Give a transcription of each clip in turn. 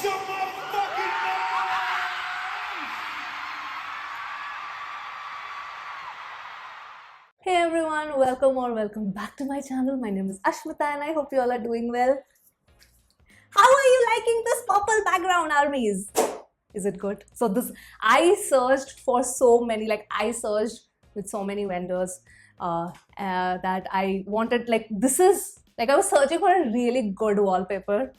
some motherfucking Hey everyone, welcome back to my channel. My name is Ashmita and I hope you all are doing well. How are you liking this purple background, armies? Is it good? So I searched for so many, I searched with so many vendors that I wanted, I was searching for a really good wallpaper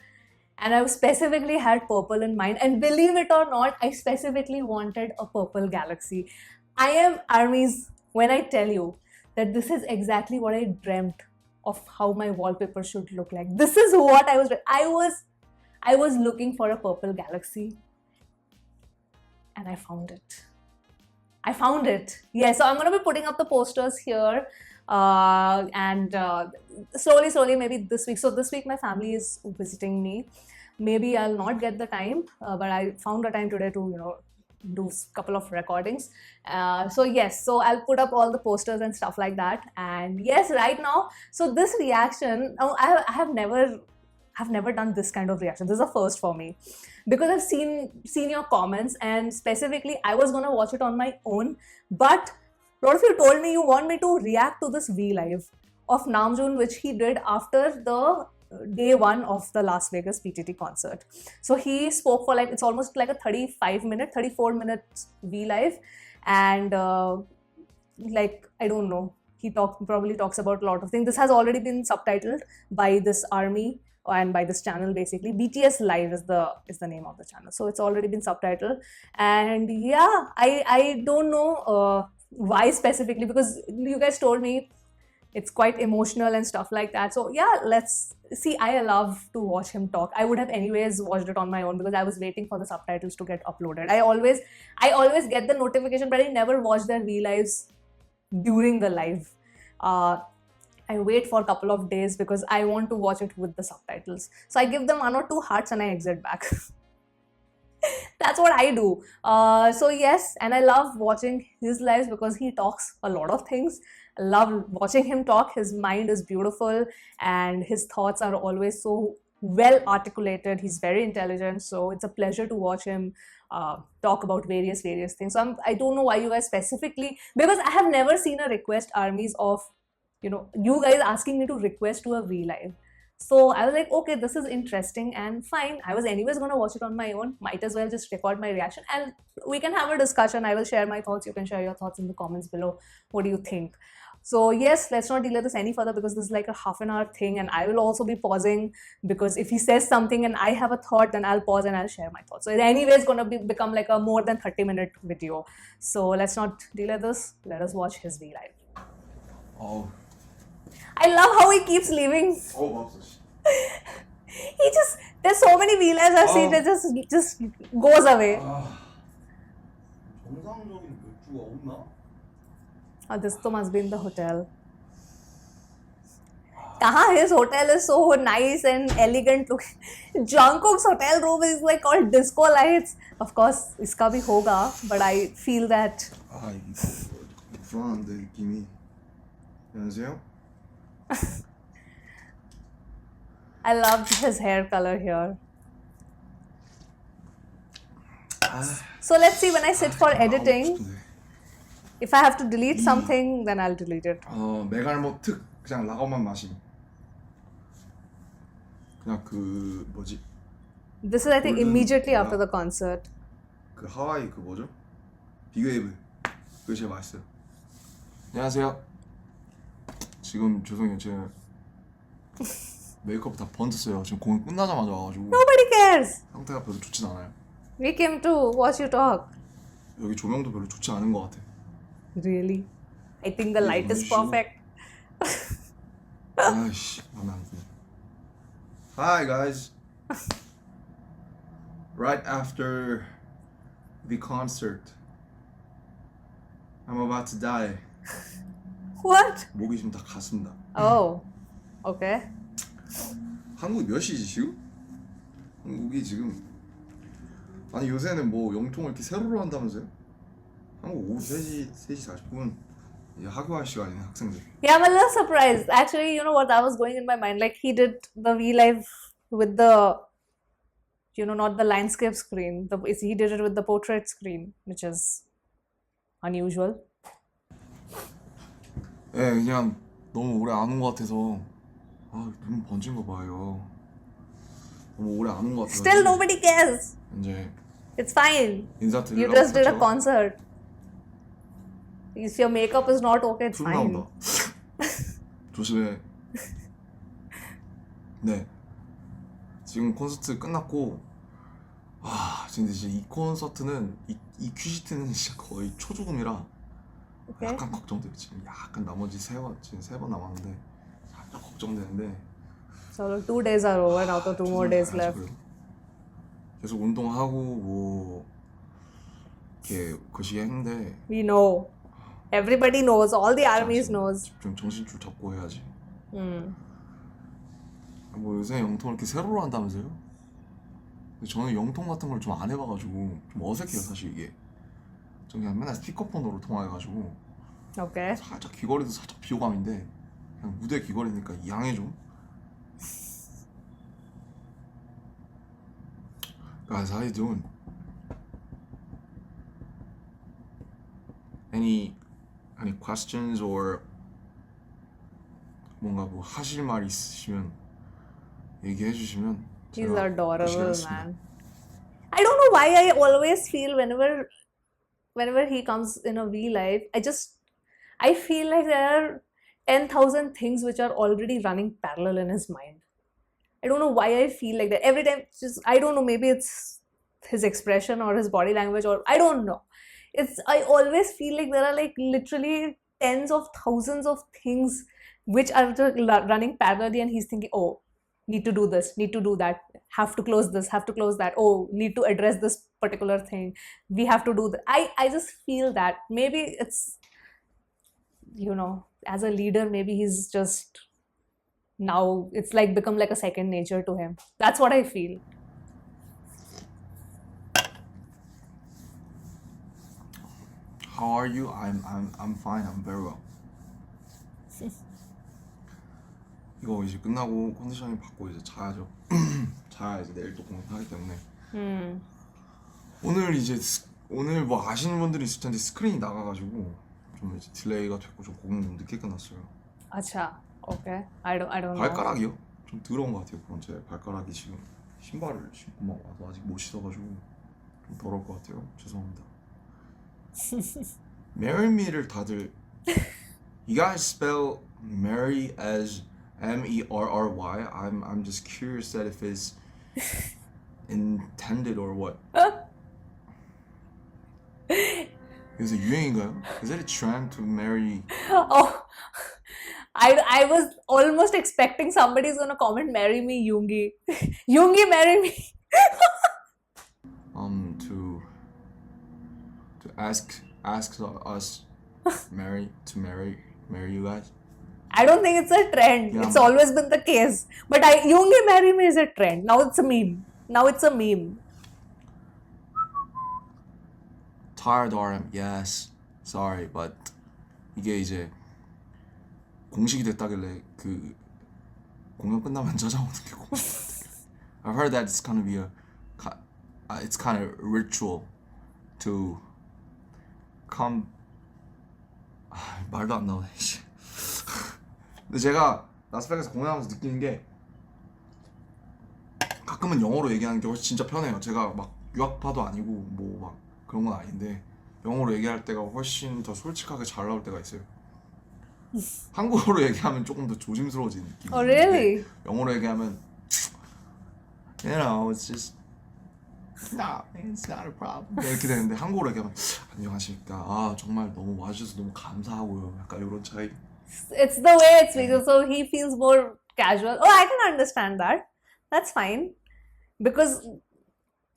and I specifically had purple in mind. And believe it or not, I specifically wanted a purple galaxy. I am armies when I tell you that this is exactly what I dreamt of how my wallpaper should look like. This is what I was looking for a purple galaxy and I found it. Yeah, so I'm going to be putting up the posters here and slowly maybe this week. So this week my family is visiting me. Maybe I'll not get the time, but I found a time today to, do a couple of recordings. So I'll put up all the posters and stuff like that. And yes, right now, so this reaction, I've never done this kind of reaction. This is a first for me because I've seen your comments, and specifically I was gonna watch it on my own, but a lot of you told me you want me to react to this vLive of Namjoon, which he did after the day one of the Las Vegas PTD concert. So he spoke for it's almost like a 34 minutes vLive, and I don't know, he probably talks about a lot of things. This has already been subtitled by this army and by this channel. Basically BTS Live is the name of the channel, so it's already been subtitled. And yeah, I don't know why specifically, because you guys told me it's quite emotional and stuff like that. So yeah, let's see. I love to watch him talk. I would have anyways watched it on my own because I was waiting for the subtitles to get uploaded. I always get the notification, but I never watch their vLives during the live. I wait for a couple of days because I want to watch it with the subtitles. So I give them 1 or 2 hearts and I exit back. That's what I do. So yes, and I love watching his lives because he talks a lot of things. I love watching him talk. His mind is beautiful and his thoughts are always so well articulated. He's very intelligent, so it's a pleasure to watch him talk about various things. So I don't know why you guys specifically, because I have never seen a request armies of you guys asking me to request to a vLive. So I was like, okay, this is interesting and fine. I was anyways going to watch it on my own. Might as well just record my reaction and we can have a discussion. I will share my thoughts. You can share your thoughts in the comments below. What do you think? So yes, let's not delay this any further because this is like a half-an-hour thing, and I will also be pausing because if he says something and I have a thought, then I'll pause and I'll share my thoughts. So it's anyways going to become like a more than 30-minute video. So let's not delay this. Let us watch his vLive. Oh. I love how he keeps leaving. Oh, There's so many vLives I've seen that just goes away. 정상적인 맥주가 없나? This must be in the hotel. His hotel is so nice and elegant looking. Jungkook's hotel room is like all disco lights. Of course, iska bhi hoga, but I feel that. 이거 불안한데 느낌이. 안녕하세요. I love his hair color here. So let's see, when I sit for editing, if I have to delete something, then I'll delete it. 메갈모 특 그냥 라거만 마심. 그냥 그 뭐지? This is, I think, immediately after the concert. 그 하와이 그 뭐죠? 빅웨이브. 그게 제일 맛있어요. 안녕하세요. 지금 죄송해요, 제가 메이크업 다 번졌어요. 지금 공연 끝나자마자 와가지고. Nobody cares. 상태가 별로 좋진 않아요. We came to watch you talk. 여기 조명도 별로 좋지 않은 것 같아. Really? I think the light is perfect. 아이씨, 마음에 안 드네. Hi guys. Right after the concert, I'm about to die. What? 목이 지금 다 갔습니다. Oh, okay. 한국이 몇 시지 지금? 한국이 지금 아니 요새는 뭐 영통을 이렇게 세로로 한다면서요? 한국 오후 3시 40분 이제 학교할 시간이네 학생들. Yeah, I'm a little surprised. Actually, you know what? I was going in my mind. Like, he did the vLive with the not the landscape screen. He did it with the portrait screen, which is unusual. 예, 그냥 너무 오래 안 온 것 같아서 눈 번진 거 봐요. 너무 오래 안 온 것 같아서 Still nobody cares. 이제 It's fine. You 인사드리려고 just did a 켰죠. concert. If your makeup is not okay, it's 술 fine. 나온다. 조심해. 네, 지금 콘서트 끝났고 근데 이제 이 콘서트는 이 큐시트는 진짜 거의 초조금이라 Okay. 약간 걱정돼요. 지금 약간 나머지 지금 3번 남았는데 살짝 걱정되는데 So 2 days are over now, so 2 more days left. 계속 운동하고 뭐 이렇게 거시기 했는데 We know. Everybody knows. All the armies knows. 좀 정신줄 잡고 해야지. Hmm. 뭐 요새 영통을 이렇게 세로로 한다면서요? 근데 저는 영통 같은 걸 좀 안 해봐가지고 좀 어색해요 사실 이게. 저 그냥 맨날 스피커폰으로 통화해가지고 Okay. 살짝 귀걸이도 살짝 비호감인데 그냥 무대 귀걸이니까 양해 좀. Guys, how you doing? Any questions or 뭔가 뭐 하실 말 있으시면 얘기해 주시면 He's 제가 adorable, 하겠습니다. man. I don't know why I always feel whenever he comes in a vLive, I feel like there are 10,000 things which are already running parallel in his mind. I don't know why I feel like that. Every time, I don't know, maybe it's his expression or his body language, or I don't know. I always feel like there are like literally tens of thousands of things which are just running parallelly, and he's thinking, oh, need to do this, need to do that, have to close this, have to close that, oh, need to address this particular thing, we have to do that. I just feel that maybe it's, as a leader, maybe he's just, now it's like become like a second nature to him. That's what I feel. How are you? I'm fine. I'm very well. 이거 이제 끝나고 컨디셔닝 받고 이제 자야죠. 자야 이제 내일 또 공연하기 때문에. 오늘 뭐 아시는 분들이 있을 텐데 스크린이 나가가지고 좀 이제 딜레이가 됐고 좀 공연 좀 늦게 끝났어요. 아차, okay. I don't know. 발가락이요? 좀 더러운 것 같아요. 그건 제 발가락이 지금 신발을 신고 막 와서 아직 못 씻어가지고 좀 더러울 것 같아요. 죄송합니다. Marry me를 다들 You guys spell marry as M-E-R-R-Y. I'm just curious that if it's intended or what. 요새 유행인가요? Is it a trend to marry? Oh, I was almost expecting somebody's gonna comment, marry me, Yoongi. Yoongi, marry me. To ask us marry you guys. I don't think it's a trend. Yeah. It's always been the case. But Yoongi, marry me is a trend. Now it's a meme. Tired RM. Yes. Sorry, but 이게 이제 공식이 됐다길래 그 공연 끝나면 찾아오는 게 공식. I've heard that it's gonna be it's kind of ritual to come. 말도 안 나오네. 근데 제가 라스베가스 공연하면서 느끼는 게 가끔은 영어로 얘기하는 게 훨씬 진짜 편해요. 제가 막 유학파도 아니고 뭐 막 그런 건 아닌데 영어로 얘기할 때가 훨씬 더 솔직하게 잘 나올 때가 있어요. 한국어로 얘기하면 조금 더 조심스러워지는 느낌이 Oh, really? 있는데 영어로 얘기하면 it's just no, it's not a problem 이렇게 되는데 한국어로 얘기하면 안녕하십니까, 정말 너무 와주셔서 너무 감사하고요, 약간 이런 차이. It's the way it's speaks, so he feels more casual. Oh, I can understand that. That's fine. Because,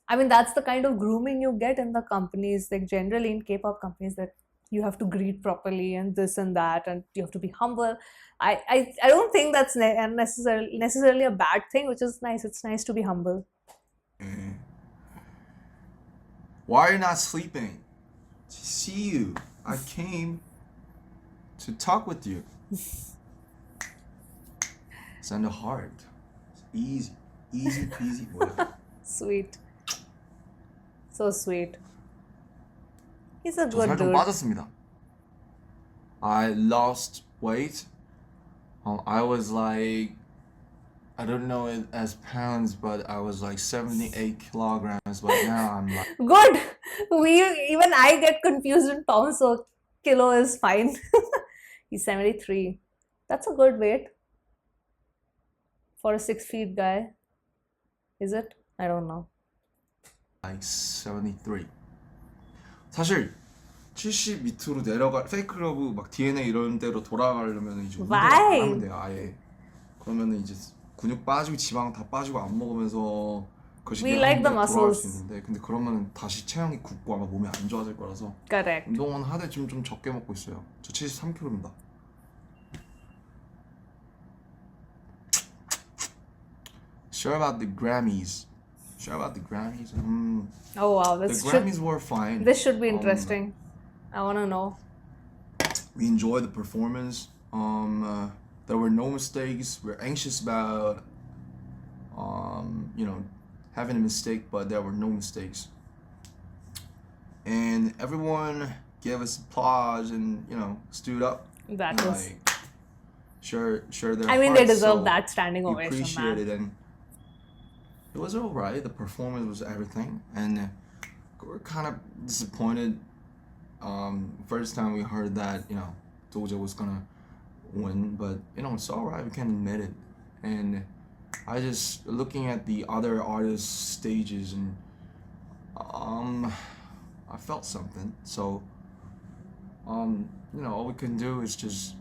I mean, that's the kind of grooming you get in the companies, like generally in K-pop companies, that you have to greet properly and this and that, and you have to be humble. I don't think that's necessarily a bad thing, which is nice. It's nice to be humble. Why are you not sleeping? To see you. I came to talk with you. Send a heart. It's easy peasy. Whatever. Sweet. So sweet. He's a 저 good 살 좀 dude. 빠졌습니다. I lost weight. I was like, I don't know it as pounds, but I was like 78 kilograms. But now I'm like, Good. Even I get confused in pounds, so kilo is fine. He's 73. That's a good weight for a 6 feet guy. Is it? I don't know. 73. 사실 70 밑으로 내려갈 페이크 러브 막 DNA 이런 데로 돌아가려면 이제 운동을 안 Why? 하면 돼요 아예. 그러면은 이제 근육 빠지고 지방 다 빠지고 안 먹으면서 We like the 거시기한 돌아갈 muscles. 수 있는데 근데 그러면은 다시 체형이 굳고 아마 몸이 안 좋아질 거라서 Correct. 운동은 하되 지금 좀 적게 먹고 있어요. 저 73kg입니다. Sure about the Grammys. Sure about the Grammys. Oh wow, The Grammys were fine. this should be interesting. I wanna know. We enjoyed the performance. There were no mistakes. We're anxious about, having a mistake, but there were no mistakes. And everyone gave us applause and stood up. That was. Like, share their. I mean, they hearts, deserve so that standing we ovation, appreciate man. it, and it was alright. The performance was everything, and we're kind of disappointed. First time we heard that Doja was gonna win, but it's alright. We can admit it, and I just looking at the other artists' stages and I felt something. So all we can do is just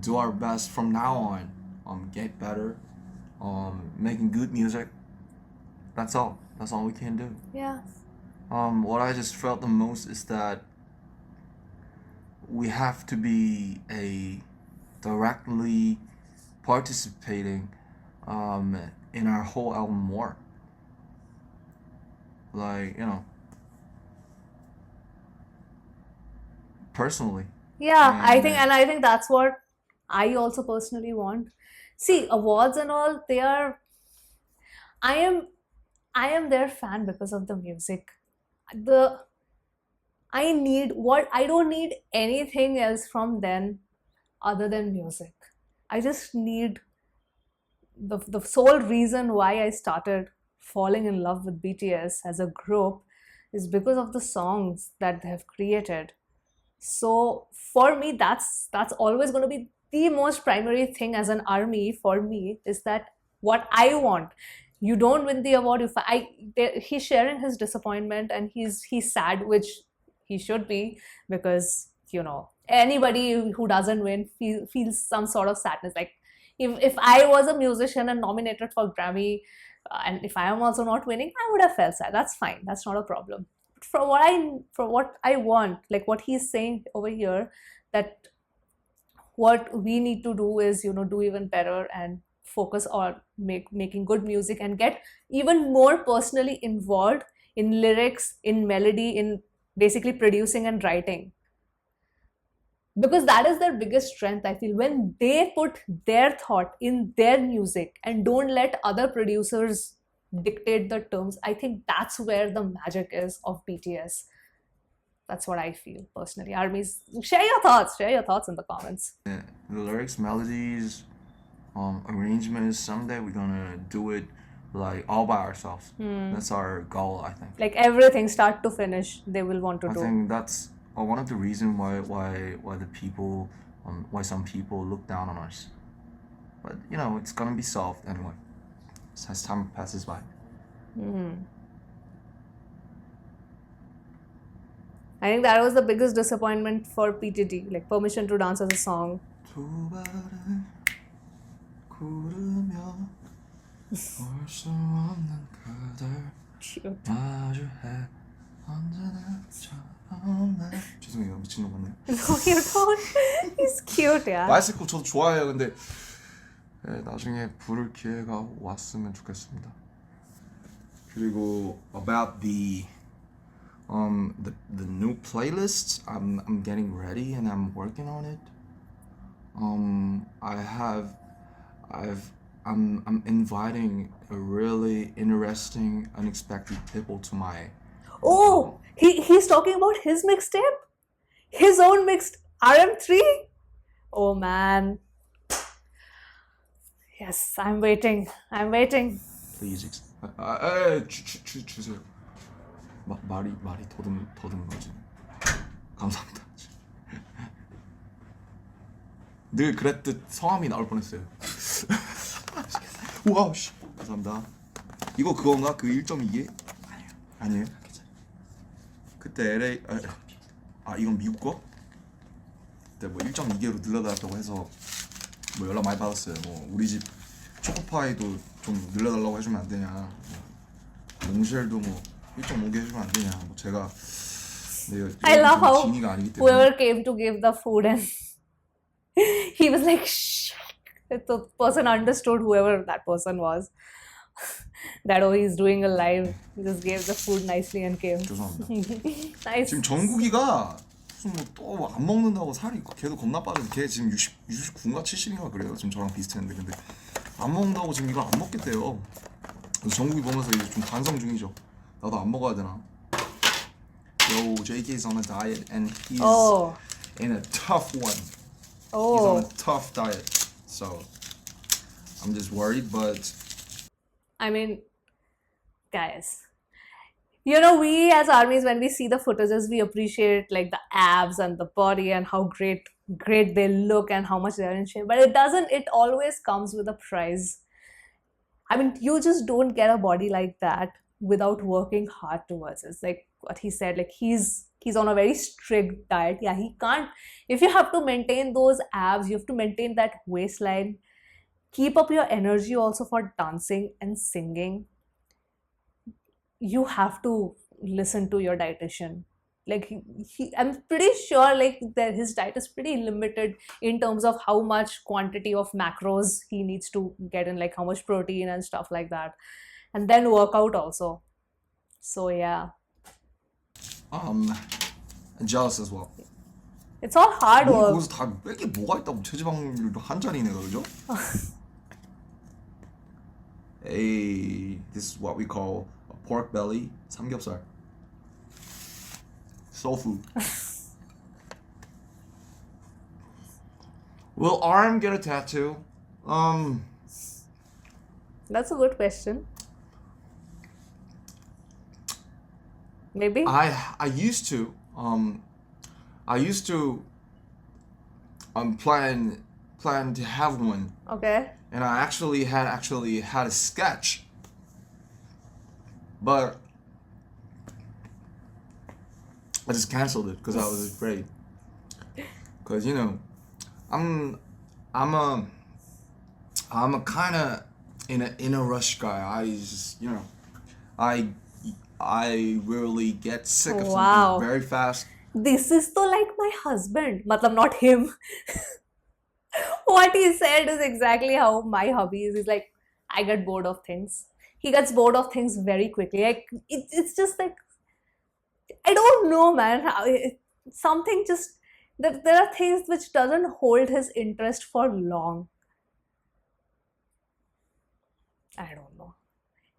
do our best from now on. Get better. Making good music. That's all. That's all we can do. Yeah. What I just felt the most is that we have to be directly participating in our whole album more. Like, personally. Yeah, I And, think that's what I also personally want. See, awards and all, they are. I am their fan because of the music. I don't need anything else from them other than music. I just need the sole reason why I started falling in love with BTS as a group is because of the songs that they have created. So for me, that's always going to be the most primary thing as an army for me is that what I want. You don't win the award. He's sharing his disappointment and he's sad, which he should be because anybody who doesn't win feels some sort of sadness. Like if I was a musician and nominated for Grammy, and if I am also not winning, I would have felt sad. That's fine. That's not a problem. For what I want, like what he's saying over here, that what we need to do is do even better and focus on making good music and get even more personally involved in lyrics, in melody, in basically producing and writing, because that is their biggest strength. I feel when they put their thought in their music and don't let other producers dictate the terms, I think that's where the magic is of BTS. That's what I feel personally. Armies, share your thoughts in the comments. the lyrics, melodies, arrangements, someday we're gonna do it like all by ourselves. That's our goal, I think. Like everything start to finish they will want to I do. think that's one of the reasons why the people why some people look down on us. But it's gonna be solved anyway as time passes by. I think that was the biggest disappointment for PTD, like Permission to Dance as a song. 두 발을 구르며 볼 수 없는 그댈 Cute. 마주해 언제나처럼 날 죄송해요 미친놈 같네요. No, you don't. He's cute, yeah. 바이스클 저도 좋아해요. 근데 나중에 부를 기회가 왔으면 좋겠습니다. 그리고 about the new playlists, I'm getting ready and I'm working on it. I'm inviting a really interesting, unexpected people to my. Oh, he's talking about his mixtape? His own mixed RM3? Oh man. Yes, I'm waiting. I'm waiting. Please. 주세요. 말이 더듬는 거지. 감사합니다. 늘 그랬듯 성함이 나올 뻔했어요. 와우 씨. 감사합니다. 이거 그건가? 그 1.2개? 아니에요. 그때 LA 이건 미국 거? 그때 뭐 1.2개로 늘려달라고 해서 뭐 연락 많이 받았어요. 뭐 우리 집 초코파이도 좀 늘려달라고 해주면 안 되냐. 뭐 몽쉘도 뭐 1.5개 해주면 안 되냐. 뭐 제가 I love how 진이가 아니기 때문에 whoever came to give the food and he was like, shh. The person understood, whoever that person was, that oh, he's doing a live. He just gave the food nicely and came. 죄송합니다. Nice. 지금 정국이가 무슨 뭐 또 안 먹는다고 살이 걔도 겁나 빠져. 걔 지금 69인가 70인가 그래요. 지금 저랑 비슷했는데 근데 안 먹는다고 지금 이걸 안 먹겠대요. 그래서 정국이 보면서 이제 좀 반성 중이죠. 나도 안 먹어야 되나? Yo, JK's on a diet and he's in a tough one. He's on a tough diet. So I'm just worried, but I mean, guys, you know, we as armies, when we see the footages, we appreciate like the abs and the body and how great they look and how much they're in shape. But it always comes with a price. I mean, you just don't get a body like that without working hard towards it. It's like what he said, like he's on a very strict diet. Yeah, he can't, if you have to maintain those abs, you have to maintain that waistline, keep up your energy also for dancing and singing. You have to listen to your dietitian. Like I'm pretty sure like that his diet is pretty limited in terms of how much quantity of macros he needs to get in, like how much protein and stuff like that, and then workout also. So yeah, I'm jealous as well. it's all hard work. 거기서 다 빼게 뭐가 있다고 체지방률도 한 자리네가 그죠? Hey, this is what we call a pork belly, 삼겹살. Soul food. Will Arm get a tattoo? That's a good question. Maybe. I used to plan to have one. Okay. And I actually had a sketch, but I just canceled it because I was afraid. Because you know, I'm a kind of in a rush guy. I just I really get sick of something very fast. This is so like my husband. Matlab not him. What he said is exactly how my hobby is. He's like, I get bored of things. He gets bored of things very quickly. Like it's just like, I don't know, man. Something just there are things which doesn't hold his interest for long. I don't know.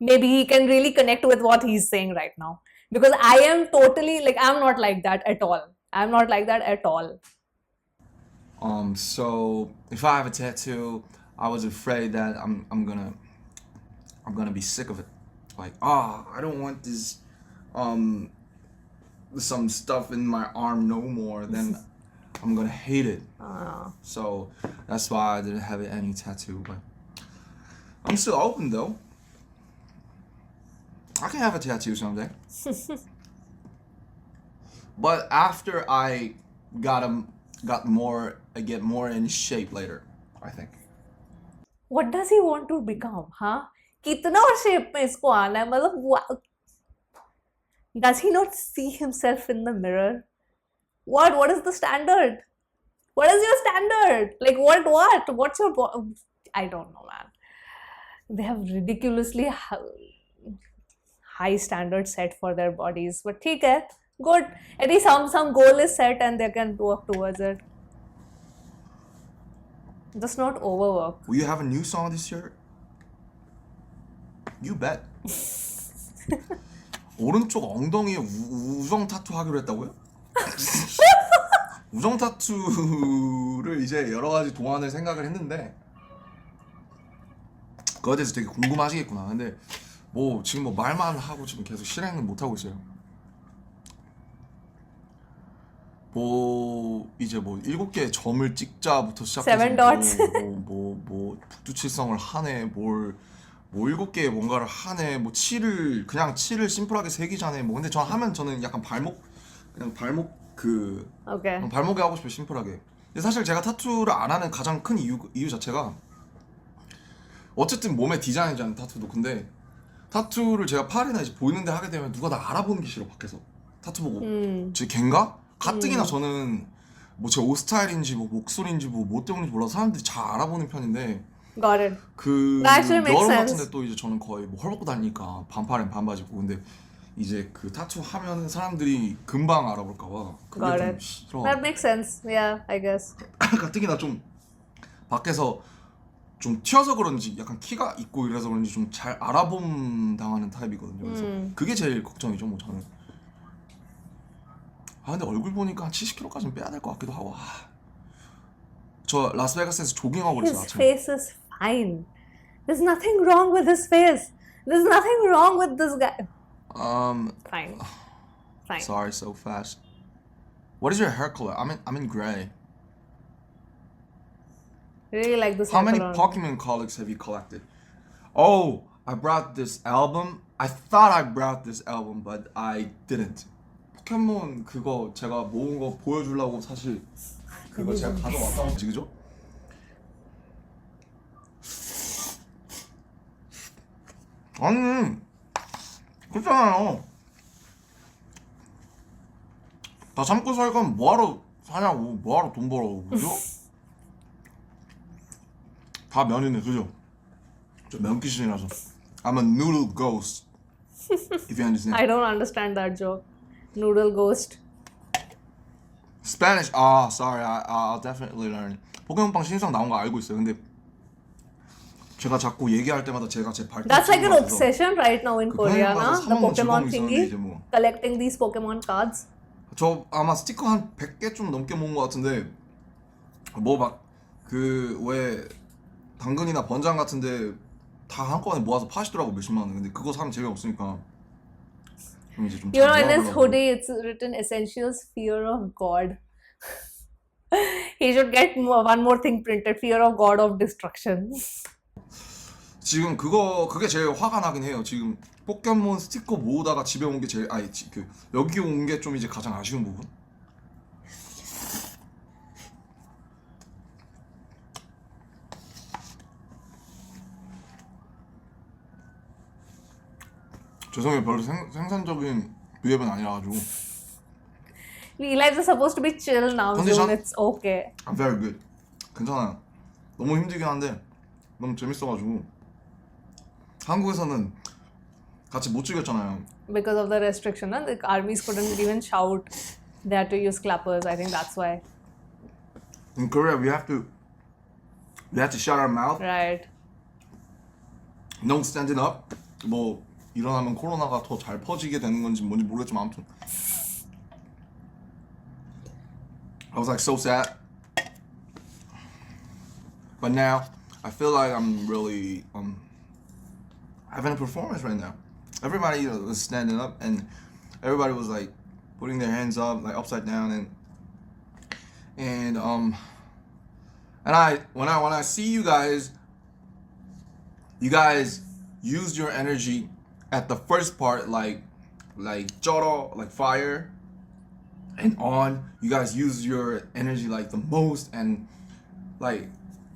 Maybe he can really connect with what he's saying right now. Because I am totally like, I'm not like that at all. I'm not like that at all. So if I have a tattoo, I was afraid that I'm gonna be sick of it. Like, I don't want this some stuff in my arm no more. Then I'm gonna hate it. So that's why I didn't have any tattoo. But I'm still open though. I can have a tattoo someday. But after I get more in shape later, I think. What does he want to become, huh? कितना और shape में इसको आना है? मतलब does he not see himself in the mirror? What is the standard? What is your standard? Like what? What's your I don't know, man. They have ridiculously high standards set for their bodies. But ठीक है, good. At least some goal is set and they can work towards it. Just not overwork. Will you have a new song this year? You bet. 오른쪽 엉덩이에 우정 타투 하기로 했다고요? 우정 타투를 이제 여러 가지 도안을 생각을 했는데 그거에 대해서 되게 궁금하시겠구나. 근데 뭐 지금 뭐 말만 하고 지금 계속 실행은 못 하고 있어요. 뭐 이제 뭐 7개의 점을 찍자부터 시작해서 Seven dots. 뭐 북두칠성을 하네, 뭐 7개의 뭔가를 하네, 뭐 칠을 그냥 칠을 심플하게 새기자네. 뭐 근데 저는 약간 발목 그 Okay. 발목에 하고 싶어요, 심플하게. 근데 사실 제가 타투를 안 하는 가장 큰 이유 자체가 어쨌든 몸에 디자인이잖아요, 타투도. 근데 타투를 제가 팔이나 이제 보이는데 하게 되면 누가 나 알아보는 게 싫어, 밖에서. 타투 보고 쟤 걘가? 가뜩이나 저는 뭐 제 옷 스타일인지 뭐 목소리인지 뭐 때문인지 몰라서 사람들이 잘 알아보는 편인데 Got it. 그 That actually makes 여름 sense. 같은데 또 이제 저는 거의 뭐 헐벗고 다니니까 반팔엔 반바지 입고. 근데 이제 그 타투 하면은 사람들이 금방 알아볼까봐 그게 Got 좀 it. 싫어. That makes sense. Yeah, I guess. 가뜩이나 좀 밖에서 좀 튀어서 그런지 약간 키가 있고 이래서 그런지 좀 잘 알아봄 당하는 타입이거든요. 그래서 그게 제일 걱정이죠, 뭐 저는. 아 근데 얼굴 보니까 한 70kg까지는 빼야 될 것 같기도 하고. 저 라스베가스에서 조깅하고 그랬어요, His 아침에. face is fine. There's nothing wrong with his face. There's nothing wrong with this guy. Fine. Fine. Sorry, so fast. What is your hair color? I'm in gray. Really like this How hair many color. Pokemon comics have you collected? Oh, I brought this album. I thought I brought this album, but I didn't. 포켓몬 그거 제가 모은 거 보여주려고 사실 그거 제가 가져왔다고 했지, 그죠? 아니 그렇잖아요. 다 참고 살 거면 뭐하러 사냐고, 뭐하러 돈 벌어, 그죠? 다 면이네, 그죠? 저 면귀신이라서. I'm a noodle ghost. If you understand. I don't understand that joke. Noodle ghost. Spanish. Sorry. I'll definitely learn. 포켓몬빵 신상 나온 거 알고 있어요. 근데 제가 자꾸 얘기할 때마다 제가 제 발톱 That's like an 찍은 것 같아서 obsession right now in 그 Korea, 편의점 na? 가서 The 사먹는 Pokemon 즐거움이 있었는데 thingy. 이제 뭐 Collecting these Pokemon cards. 저 아마 스티커 한 100개 좀 넘게 모은 것 같은데 뭐 막 그 왜 당근이나 번장 같은데 다 한꺼번에 모아서 파시더라고, 몇십만 원. 근데 그거 사면 재미없으니까 좀 이제 좀 You know, in his 모아보려고. hoodie, it's written essentials, fear of God. He should get one more thing printed, fear of God of destruction. 지금 그게 제일 화가 나긴 해요. 지금 포켓몬 스티커 모으다가 집에 온 게 제일 여기 온 게 좀 이제 가장 아쉬운 부분. 죄송해요, 별로 생산적인 비앱은 아니라가지고. vLives are supposed to be chill now, Condition? so it's okay. I'm very good. 괜찮아요. 너무 힘들긴 한데 너무 재밌어가지고. 한국에서는 같이 못 즐겼잖아요. Because of the restriction, na? The armies couldn't even shout. They had to use clappers. I think that's why. In Korea, we have to shut our mouth. Right. No standing up. 뭐 일어나면 코로나가 더 잘 퍼지게 되는 건지 뭔지 모르겠지만 아무튼 I was like so sad. But now I feel like I'm really having a performance right now. Everybody was standing up and everybody was like putting their hands up, like upside down, and when I see you guys used your energy at the first part, like joro, like fire, and on. You guys use your energy like the most, and like,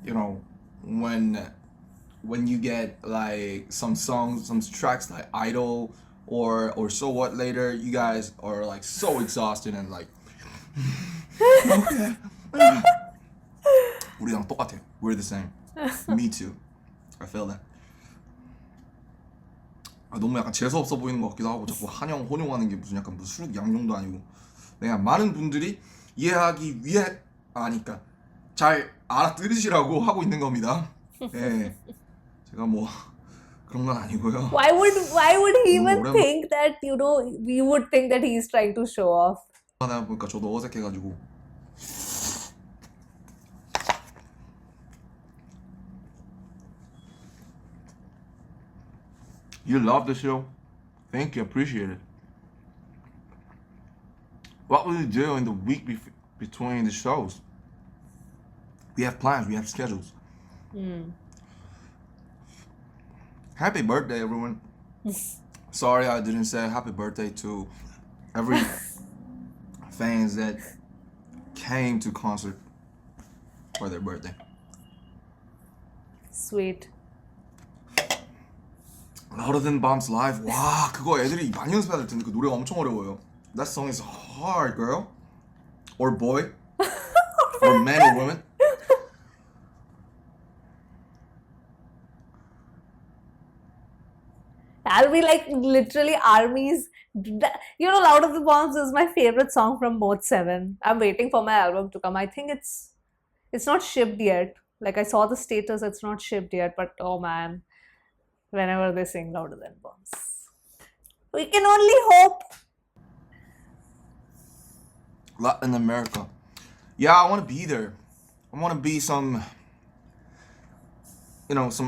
you know, when you get like some songs, some tracks like Idol or So What Later, you guys are like so exhausted and like okay. 우리랑 똑같아요. We're the same. Me too. I feel that. 너무 약간 재수 없어 보이는 것 같기도 하고 자꾸 한영 혼용하는 게 무슨 약간 무슨 수륙 양용도 아니고 그냥 많은 분들이 이해하기 위해 아니까 잘 알아들으시라고 하고 있는 겁니다. 예. 제가 뭐 그런 건 아니고요. Why would he even 오랜만- think that, we would think that he's trying to show off? 하다 보니까 저도 어색해가지고. You love the show? Thank you, appreciate it. What will you do in the week between the shows? We have plans, we have schedules. Happy birthday, everyone. Sorry I didn't say happy birthday to every fans that came to concert for their birthday. Sweet. Louder Than Bombs live. 와, 그거 애들이 많이 연습해야 될 텐데 그 노래가 엄청 어려워요. That song is hard, girl. Or boy. Or man or woman. I'll be like literally armies. Louder Than Bombs is my favorite song from Mode 7. I'm waiting for my album to come. I think it's not shipped yet. Like I saw the status, it's not shipped yet, but oh man, whenever they sing Louder Than Bombs. We can only hope. Latin America. Yeah, I want to be there. I want to be some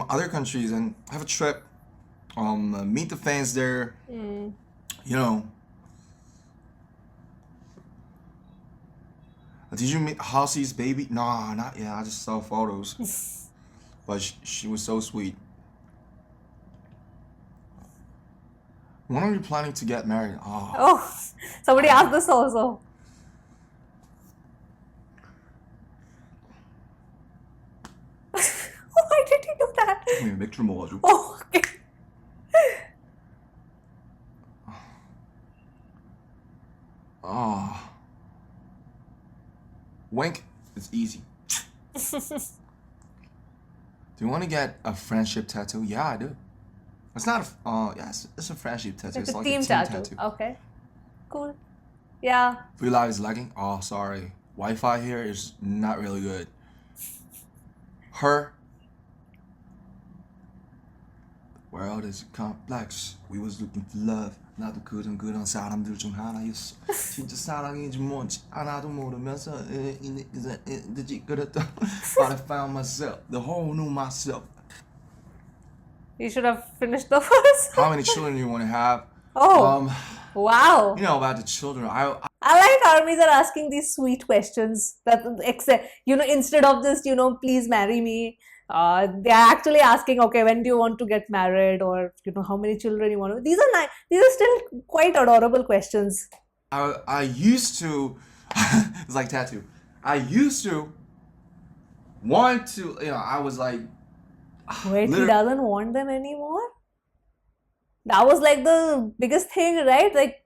other countries and have a trip. Meet the fans there. Did you meet Halsey's baby? Nah, not yet. I just saw photos. But she was so sweet. When are you planning to get married? Oh, somebody asked this also. Why did you do that? 맥주를 먹어가지고. Oh, okay. Wink is easy. Do you want to get a friendship tattoo? Yeah, I do. It's not it's a friendship tattoo. It's It's a like team a team tattoo. Okay. Cool. Yeah. vLive is lagging? Oh, sorry. Wi-Fi here is not really good. Her world is complex. We was looking for love. 나도 그런 사람들 중 하나였어. 진짜 사랑인지 뭔지 하나도 모르면서 그랬던. But I found myself, the whole new myself. You should have finished the verse. How many children do you want to have? Oh, wow. About the children. I like armies are asking these sweet questions that instead of just please marry me, they are actually asking, okay, when do you want to get married, or how many children you want to. These are nice. These are still quite adorable questions. I used to it's like tattoo. I used to want to, I was like, Wait, he doesn't want them anymore? That was like the biggest thing, right? Like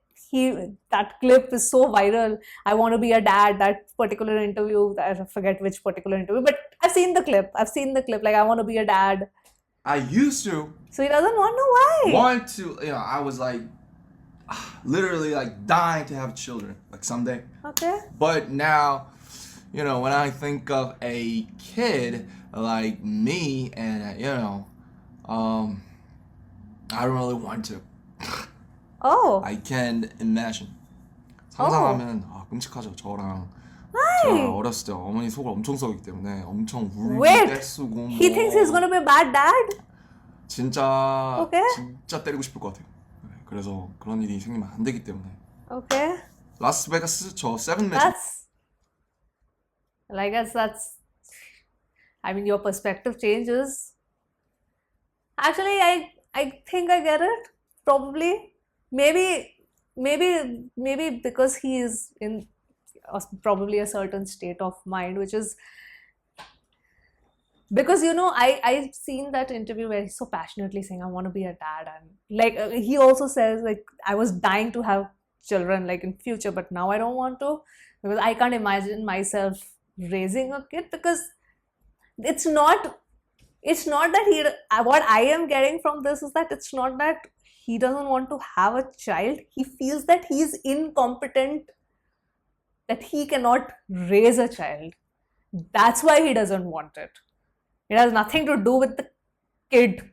that clip is so viral. I want to be a dad. That particular interview, I forget which particular interview, but I've seen the clip. Like, I want to be a dad. I used to. So he doesn't want to. Why? Want to, I was like, literally like dying to have children, like someday. Okay. But now, when I think of a kid like me, and I don't really want to. Oh. I can imagine. 상상하면 끔찍하죠. 저랑 Why? 제가 어렸을 때 어머니 속을 엄청 썩이기 때문에 엄청 울고 Wait. 떼쓰고 He thinks he's gonna be a bad dad? 진짜 Okay. 진짜 때리고 싶을 것 같아요. 그래서 그런 일이 생기면 안 되기 때문에. Okay. 라스베가스 저 세븐 매직. I guess that's. I mean, your perspective changes. Actually, I think I get it. Probably. Maybe because he is in probably a certain state of mind, which is because I've seen that interview where he's so passionately saying I want to be a dad, and like he also says like I was dying to have children like in future, but now I don't want to because I can't imagine myself raising a kid, because it's not that what I am getting from this is that it's not that he doesn't want to have a child. He feels that he's incompetent, that he cannot raise a child. That's why he doesn't want it. It has nothing to do with the kid.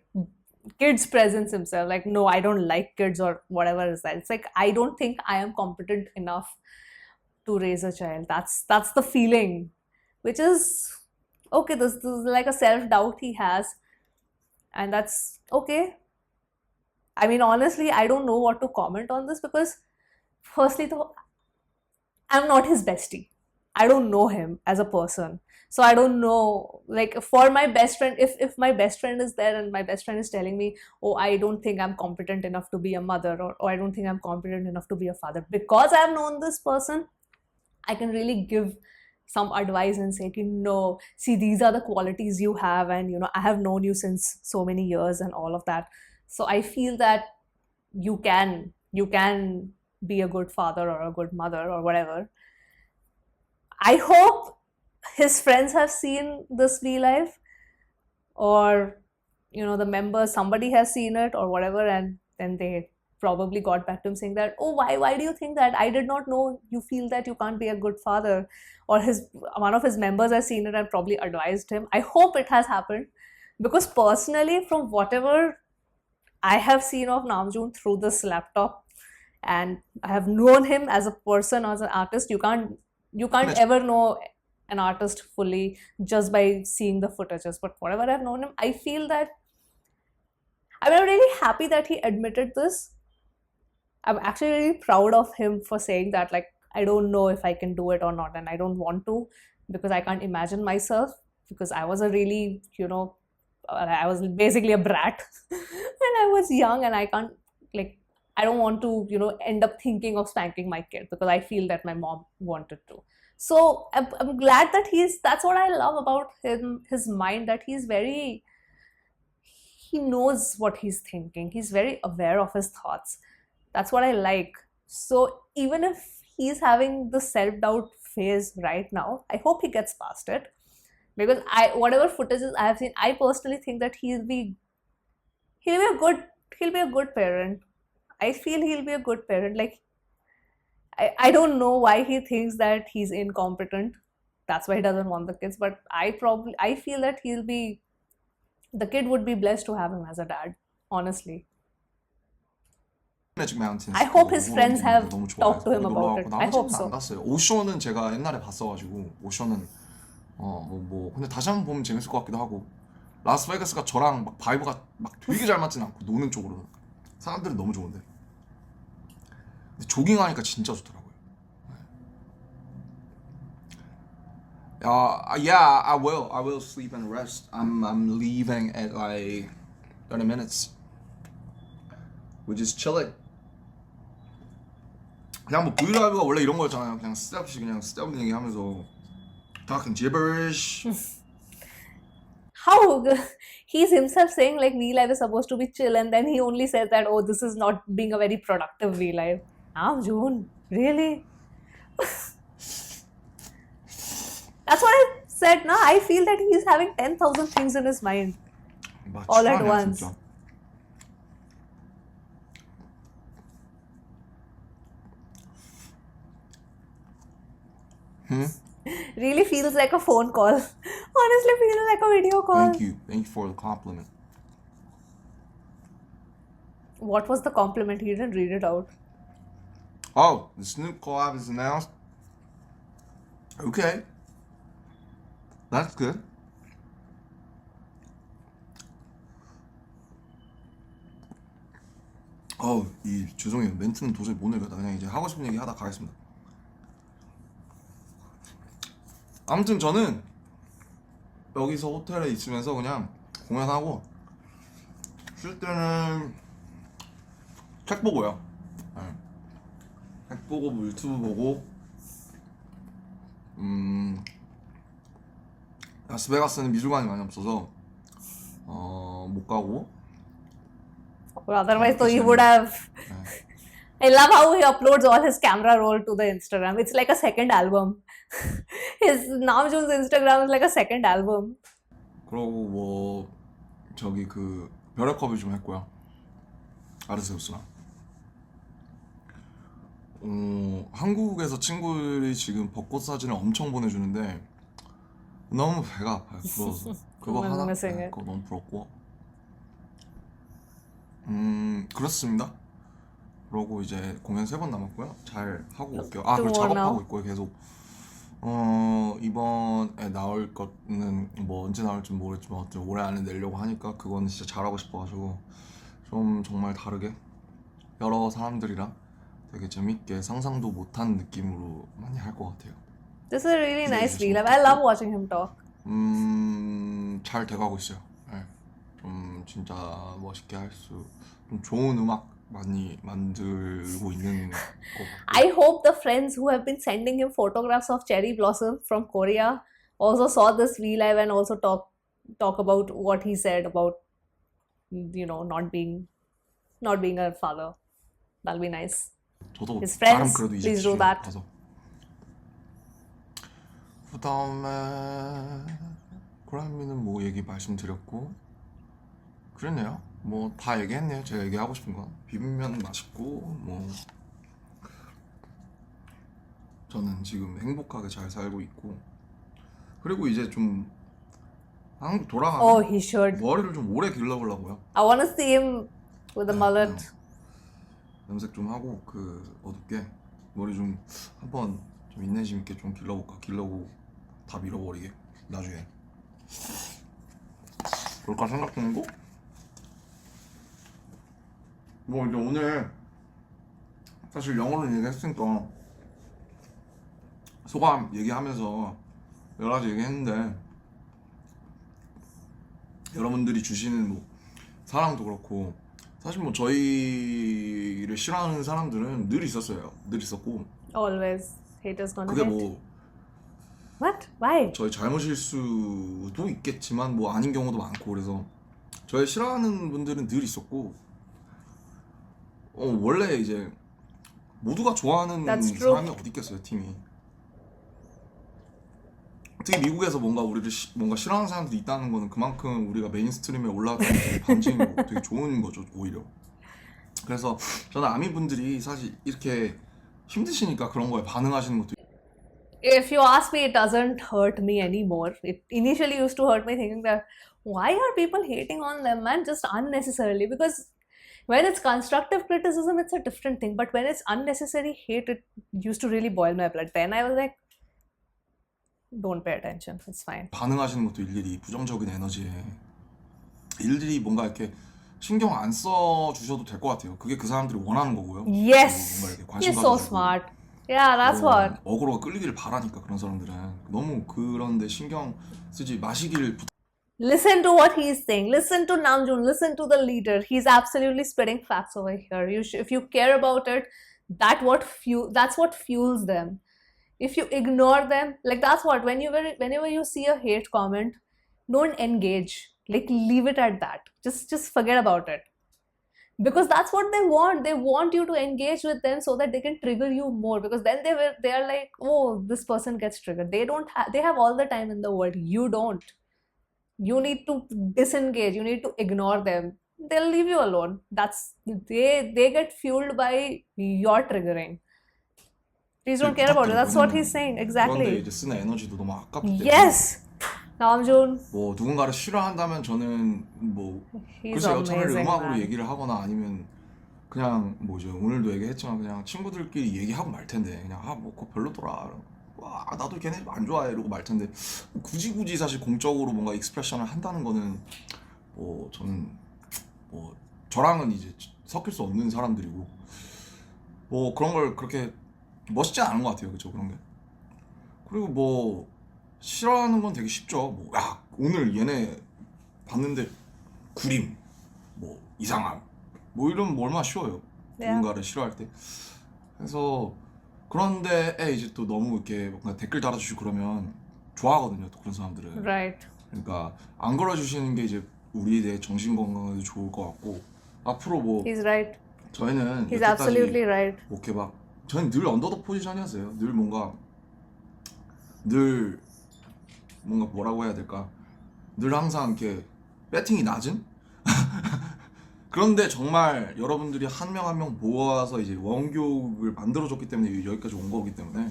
kids presence himself. Like, no, I don't like kids or whatever is that. It's like, I don't think I am competent enough to raise a child. That's the feeling, which is okay. This is like a self-doubt he has, and that's okay. I mean, honestly, I don't know what to comment on this because, firstly, though, I'm not his bestie. I don't know him as a person. So I don't know, like for my best friend, if my best friend is there and my best friend is telling me, oh, I don't think I'm competent enough to be a mother, or I don't think I'm competent enough to be a father, because I've known this person, I can really give some advice and say, no, see, these are the qualities you have, and I have known you since so many years and all of that. So I feel that you can be a good father or a good mother or whatever. I hope his friends have seen this vLive, or the members, somebody has seen it or whatever, and then they probably got back to him saying that, oh, why do you think that? I did not know you feel that you can't be a good father. Or one of his members has seen it and probably advised him. I hope it has happened, because personally, from whatever I have seen of Namjoon through this laptop, and I have known him as a person, as an artist, you can't ever know an artist fully just by seeing the footages. But whatever I've known him, I feel that I'm really happy that he admitted this. I'm actually really proud of him for saying that, like, I don't know if I can do it or not, and I don't want to, because I can't imagine myself, because I was a really, I was basically a brat when I was young, and I can't, like, I don't want to, end up thinking of spanking my kid because I feel that my mom wanted to. So I'm glad that that's what I love about him, his mind, that he knows what he's thinking. He's very aware of his thoughts. That's what I like. So even if he's having the self-doubt phase right now, I hope he gets past it. Because whatever footages I have seen, I personally think that he'll be a good parent. I feel he'll be a good parent. Like, I don't know why he thinks that he's incompetent. That's why he doesn't want the kids. But I feel that the kid would be blessed to have him as a dad, honestly. 매직 마운틴스 I hope his friends 오는 have 거 너무 talked to him 놀러 about it. 가고 I hope 나머지는 so. 안 갔어요. 오션은 제가 옛날에 봤어가지고 오션은 근데 다시 한번 보면 재밌을 것 같기도 하고, 라스베가스가 저랑 막 바이브가 막 되게 잘 맞진 않고, 노는 쪽으로는 사람들은 너무 좋은데, 근데 조깅하니까 진짜 좋더라고요. Yeah, I will sleep and rest. I'm leaving at like 30 minutes. We just chill it. 그냥 뭐 브이라이브가 원래 이런 거였잖아요. 그냥 쓸데없이 그냥 쓸데없는 얘기하면서 talking gibberish. How he's himself saying like vLive is supposed to be chill, and then he only says that, oh, this is not being a very productive vLive. June, really? That's what I said. Now I feel that he's having 10,000 things in his mind all at once. 진짜. Really feels like a phone call. Honestly, feels like a video call. Thank you for the compliment. What was the compliment? He didn't read it out. Oh, the Snoop collab is announced. Okay, that's good. 죄송해요. 멘트는 도저히 못 읽었다. 그냥 이제 하고 싶은 얘기 하다 가겠습니다. 아무튼 저는 여기서 호텔에 있으면서 그냥 공연하고, 쉴 때는 책 보고요. 책 보고 뭐 유튜브 보고, 라스베가스는 미술관이 많이 없어서 못 가고. Well, otherwise, though, he would have. I love how he uploads all his camera roll to the Instagram. It's like a second album. His Namjoon's Instagram is like a second album. 그러고 뭐 저기 그 벼락 커비 좀 했고요. 아르세우스랑. 한국에서 친구들이 지금 벚꽃 사진을 엄청 보내주는데 너무 배가 아파요. 부러워서. 그거 하나 그거 너무 부럽고. 그렇습니다. 그러고 이제 공연 3번 남았고요. 잘 하고 올게요. 아, Two 그리고 more 작업하고 now. 있고요. 계속. 이번에 나올 거는 뭐 언제 나올지 모르겠지만 어쨌든 올해 안에 내려고 하니까 그거는 진짜 잘하고 싶어가지고 좀 정말 다르게 여러 사람들이랑 되게 재밌게 상상도 못한 느낌으로 많이 할 것 같아요. This is a really 기대해 nice 주셨으면 vLive. I love 좋겠고 watching him talk. 잘 돼가고 있어요. 네. 좀 진짜 멋있게 할 수, 좀 좋은 음악 많이 만들고 있는 것 같고. I hope the friends who have been sending him photographs of cherry blossom from Korea also saw this vLive and also talk about what he said about not being a father. That'll be nice. 저도 His 나름 friends, 그래도 please do 이집트 that. 가서. 그 다음에 그라미는 뭐 얘기 말씀드렸고 그랬네요. 뭐 다 얘기했네요. 제가 얘기하고 싶은 건 비빔면 맛있고 뭐 저는 지금 행복하게 잘 살고 있고 그리고 이제 좀 한국 Oh, 돌아가면 he should. 머리를 좀 오래 길러보려고요. I want to see him with a 네, mullet. 그냥 염색 좀 하고 그 어둡게 머리 좀 한번 좀 인내심 있게 좀 길러볼까. 길러고 다 밀어버리게 나중에 그럴까 생각 중이고 뭐 이제 오늘 사실 영어로 얘기했으니까 소감 얘기하면서 여러 가지 얘기했는데 여러분들이 주시는 뭐 사랑도 그렇고 사실 뭐 저희를 싫어하는 사람들은 늘 있었어요. 늘 있었고 Always. Haters gonna 그게 hate. 뭐 What? Why? 저희 잘못일 수도 있겠지만 뭐 아닌 경우도 많고 그래서 저희 싫어하는 분들은 늘 있었고 원래 이제 모두가 좋아하는 That's true. 사람이 어디 있겠어요 팀이. 특히 미국에서 뭔가 우리를 뭔가 싫어하는 사람들이 있다는 거는 그만큼 우리가 메인스트림에 올라왔다는 되게 반증이고 되게 좋은 거죠 오히려. 그래서 저는 아미 분들이 사실 이렇게 힘드시니까 그런 거에 반응하시는 것도 If you ask me, it doesn't hurt me anymore. It initially used to hurt me thinking that why are people hating on them, man, just unnecessarily? Because when it's constructive criticism, it's a different thing. But when it's unnecessary hate, it used to really boil my blood. Then I was like, don't pay attention. It's fine. 반응하시는 것도 일일이 부정적인 에너지에 일일이 뭔가 이렇게 신경 안 써 주셔도 될 것 같아요. 그게 그 사람들이 원하는 거고요. Yes, 뭔가 이렇게 you're 관심 so 가져주고 smart. Yeah, that's what. 어그로가 끌리기를 바라니까 그런 사람들은 너무 그런데 신경 쓰지 마시길 Listen to what he's saying. Listen to Namjoon. Listen to the leader. He's absolutely spitting facts over here. If you care about it, that's what fuels them. If you ignore them, like that's what whenever you see a hate comment, don't engage. Like leave it at that. Just forget about it. Because that's what they want. They want you to engage with them so that they can trigger you more. Because then they are like, oh, this person gets triggered. They have all the time in the world. You don't. You need to disengage. You need to ignore them. They'll leave you alone. They get fueled by your triggering. Please don't care about it. That's what he's saying. 그런데 Exactly. 이제 쓰는 에너지도 너무 아깝기 때문에 Yes. Namjoon, 뭐 누군가를 싫어한다면 저는 뭐 he's 글쎄요 차라리 amazing, 음악으로 man. 얘기를 하거나 아니면 그냥 뭐죠 오늘도 얘기했지만 그냥 친구들끼리 얘기하고 말 텐데 그냥 뭐 그거 별로더라 와 나도 걔네 안 좋아해 이러고 말 텐데 굳이 사실 공적으로 뭔가 익스프레션을 한다는 거는 뭐 저는 뭐 저랑은 이제 섞일 수 없는 사람들이고 뭐 그런 걸 그렇게 멋있지 않은 것 같아요 그쵸 그런 게. 그리고 뭐 싫어하는 건 되게 쉽죠. 뭐 야 오늘 얘네 봤는데 구림 뭐 이상함 뭐 이러면 뭐 얼마나 쉬워요. Yeah. 누군가를 싫어할 때. 그래서 그런데 이제 또 너무 이렇게 뭔가 댓글 달아주시고 그러면 좋아하거든요. 또 그런 사람들은. Right. 그러니까 안 걸어주시는 게 이제 우리의 정신 건강에도 좋을 것 같고 앞으로 뭐 He's right. 저희는 He's absolutely right. 뭐 이렇게 막 저희는 늘 언더독 포지션이었어요. 늘 뭔가 뭐라고 해야 될까? 늘 항상 이렇게 배팅이 낮은? 그런데 정말 여러분들이 한 명 한 명 모아서 이제 원교육을 만들어줬기 때문에 여기까지 온 거기 때문에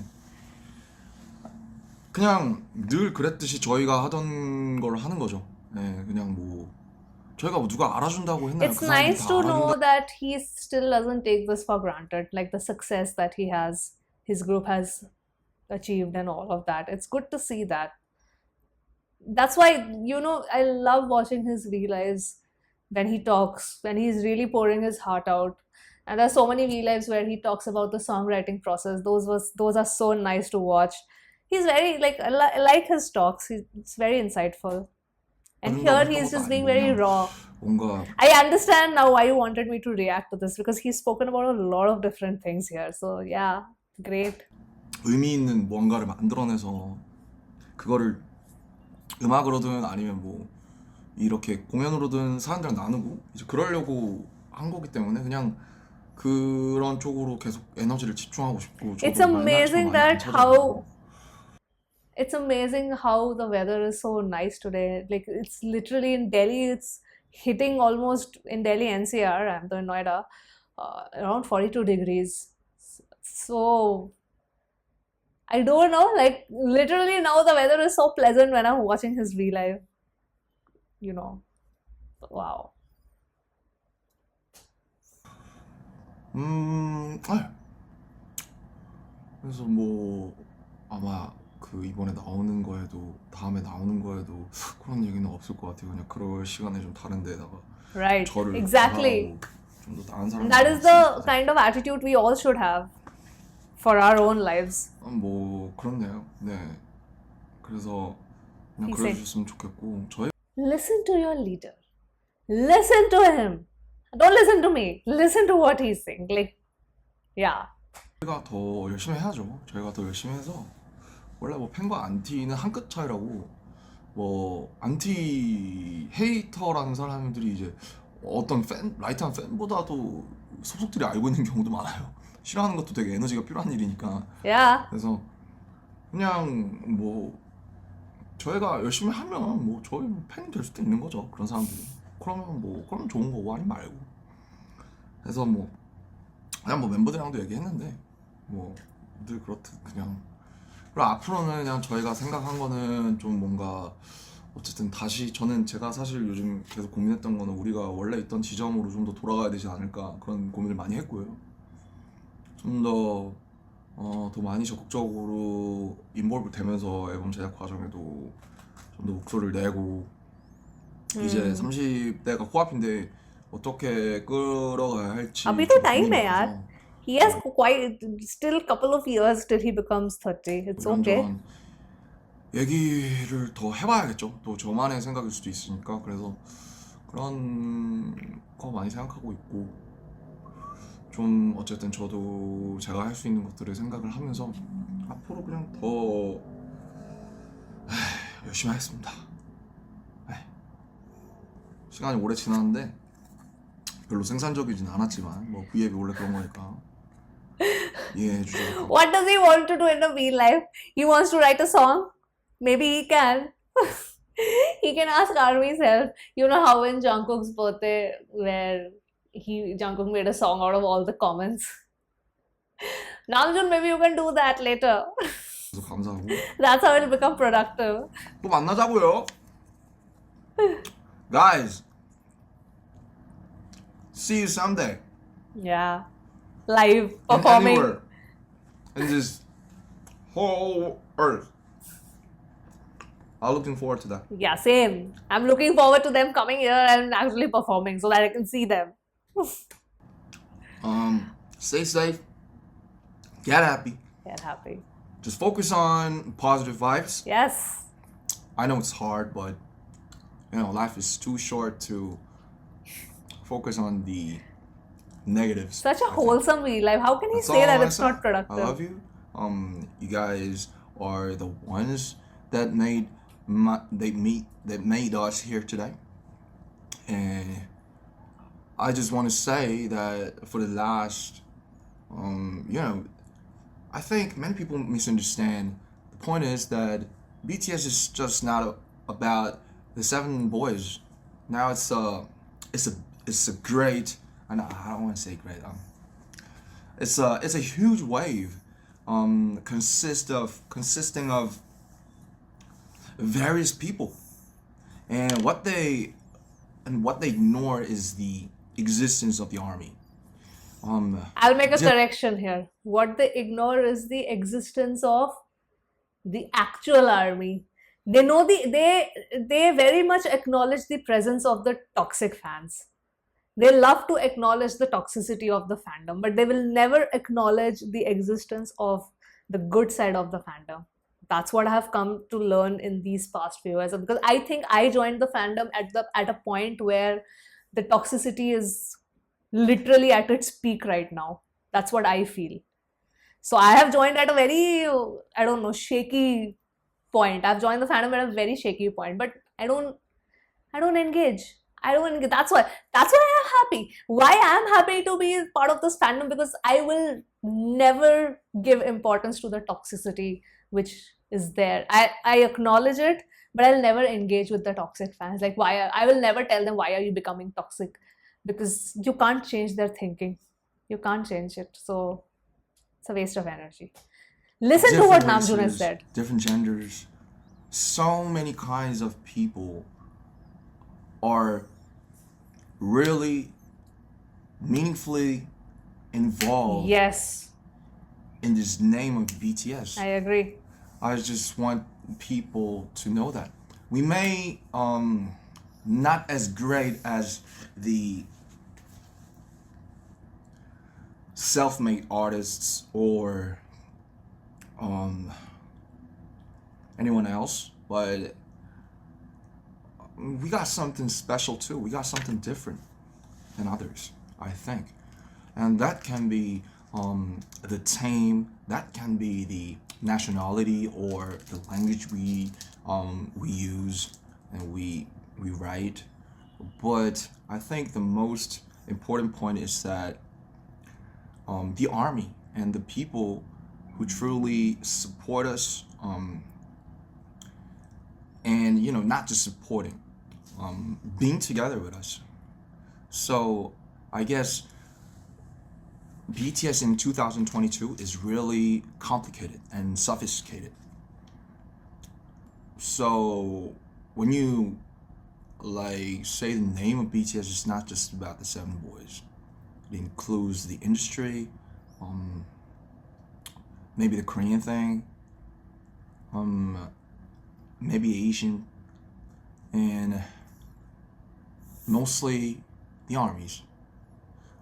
그냥 늘 그랬듯이 저희가 하던 걸 하는 거죠. 네, 그냥 뭐 저희가 뭐 누가 알아준다고 했나요? It's 그 사람들이 nice 다 to know 알아준다. that he still doesn't take this for granted, like the success that he has, his group has achieved, and all of that. It's good to see that. That's why, I love watching his vlives when he talks, when he's really pouring his heart out. And there's so many vlives where he talks about the songwriting process. Those are so nice to watch. He's very like I like his talks. It's very insightful. And 알아준다고 here 했던 he's 것도 just being 아니고 very 그냥 raw. 뭔가 I understand now why you wanted me to react to this, because he's spoken about a lot of different things here. So yeah, great. 의미 있는 뭔가를 만들어내서 그거를 음악으로든 아니면 뭐 이렇게 공연으로든 사람들이랑 나누고 이제 그러려고 한 거기 때문에 그냥 그런 쪽으로 계속 에너지를 집중하고 싶고 It's 저도 많이 날 amazing 많이 안 that 찾아보고 it's amazing how the weather is so nice today. Like it's literally in Delhi, it's hitting almost in Delhi NCR, I'm in Noida, around 42 degrees. So I don't know, like literally now the weather is so pleasant when I'm watching his vlive. Wow. 그래서 뭐 아마 그 이번에 나오는 거에도 다음에 나오는 거에도 그런 얘기는 없을 것 같아요. 그냥 그럴 시간에 좀 다른 데다가 Right. 저를 Exactly. 좀 더 나은 사람. And that is the kind of attitude we all should have for our own lives. 뭐 그렇네요. 네. 그래서 그냥 He said, 그래주셨으면 좋겠고 저희 listen to your leader. Listen to him. Don't listen to me. Listen to what he's saying. Like, yeah. 저희가 더 열심히 해야죠. 저희가 더 열심히 해서 원래 뭐 팬과 안티는 한 끗 차이라고 뭐 안티 헤이터라는 사람들이 이제 어떤 팬 라이트한 팬보다도 소속들이 알고 있는 경우도 많아요. 싫어하는 것도 되게 에너지가 필요한 일이니까. Yeah. 그래서 그냥 뭐 저희가 열심히 하면 뭐 저희 팬이 될 수도 있는 거죠. 그런 사람들이. 그러면 좋은 거고 아니면 말고. 그래서 뭐 그냥 뭐 멤버들이랑도 얘기했는데 뭐 늘 그렇듯 그냥 그리고 앞으로는 그냥 저희가 생각한 거는 좀 뭔가 어쨌든 다시 제가 사실 요즘 계속 고민했던 거는 우리가 원래 있던 지점으로 좀 더 돌아가야 되지 않을까 그런 고민을 많이 했고요. 좀 더 많이 적극적으로 인볼브 되면서 앨범 제작 과정에도 좀 더 목소리를 내고 이제 30대가 코앞인데 어떻게 끌어가야 할지 अभी तो 저도 time 고민이 है यार. 많아서 He has quite still a couple of years till he becomes 30. It's okay. 이런저런 얘기를 더 해봐야겠죠. 또 저만의 생각일 수도 있으니까. 그래서 그런 거 많이 생각하고 있고 좀 어쨌든 저도 제가 할 수 있는 것들을 생각을 하면서 앞으로 그냥 더 열심히 하겠습니다. 시간이 오래 지났는데 별로 생산적이진 않았지만 뭐 V앱이 원래 그런 거니까 이해해 주셔서 What does he want to do in a vLive? He wants to write a song? Maybe he can. He can ask Army's help. You know how in Jungkook's birthday, where Jungkook made a song out of all the comments. Namjoon, maybe you can do that later. 감사하고 That's how it'll become productive. 또 만나자고요. Guys, see you someday. Yeah. Live And performing. anywhere in this whole earth. I'm looking forward to that. Yeah, same. I'm looking forward to them coming here and actually performing so that I can see them. Stay safe. Get happy. Get happy. Just focus on positive vibes. Yes. I know it's hard, but life is too short to focus on the negatives. Such a I think. wholesome vLive. How can you That's say all that I it's said. not productive? I love you. You guys are the ones that made us here today, and I just want to say that for the last, I think many people misunderstand. The point is that BTS is just not about the 7 boys. Now it's a great. I don't want to say great. It's a huge wave, consisting of various people, and what they and what they ignore is the existence of the army. I'll make a Just- correction here. What they ignore is the existence of the actual army. They know they very much acknowledge the presence of the toxic fans. They love to acknowledge the toxicity of the fandom, but they will never acknowledge the existence of the good side of the fandom. That's what I have come to learn in these past few years, because I think I joined the fandom at a point where the toxicity is literally at its peak right now. That's what I feel. So I have joined at a very, I don't know, shaky point. I've joined the fandom at a very shaky point, but I don't engage. I don't engage. That's why I'm happy. Why I'm happy to be part of this fandom, because I will never give importance to the toxicity which is there. I acknowledge it, but I'll never engage with the toxic fans. Like, I will never tell them why are you becoming toxic, because you can't change their thinking. You can't change it. So it's a waste of energy. Listen to what different Namjoon has races, said. different genders, so many kinds of people are really meaningfully involved Yes, in this name of BTS. I agree. I just want people to know that we may not as great as the self-made artists or anyone else, but we got something special too. We got something different than others, I think, and that can be the tame, that can be the nationality or the language we use and we write. But I think the most important point is that the army and the people who truly support us, and not just supporting, being together with us. So I guess BTS in 2022 is really complicated and sophisticated. So when you say the name of BTS, it's not just about the seven boys. It includes the industry, maybe the Korean thing, maybe Asian, and mostly the armies.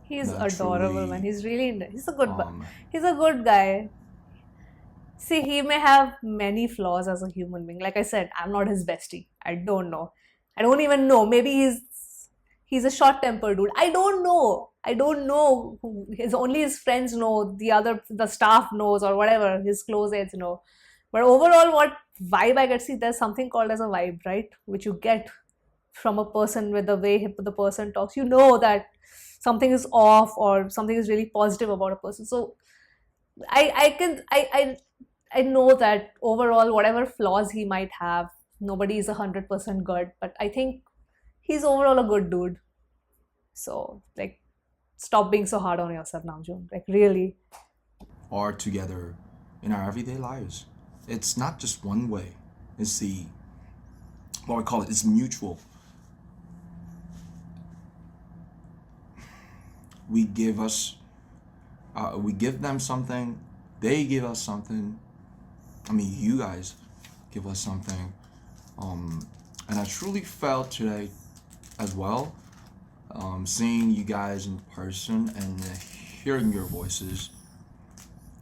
He's That adorable, truly, man. He's really, he's a good, um, he's a good guy. See, he may have many flaws as a human being. Like I said, I'm not his bestie. I don't know. I don't even know. Maybe he's a short-tempered dude. I don't know. I don't know. Only his friends know. The staff knows, or whatever. His close aides know. But overall, what vibe I get? See, there's something called as a vibe, right? Which you get from a person with the way the person talks. You know that something is off or something is really positive about a person. So I know that overall, whatever flaws he might have, nobody is 100% good. But I think he's overall a good dude. So stop being so hard on yourself, Namjoon. Like, really. are together in our everyday lives. It's not just one way. It's what we call it, it's mutual. We give them something, they give us something. I mean, you guys give us something. And I truly felt today as well, seeing you guys in person and hearing your voices.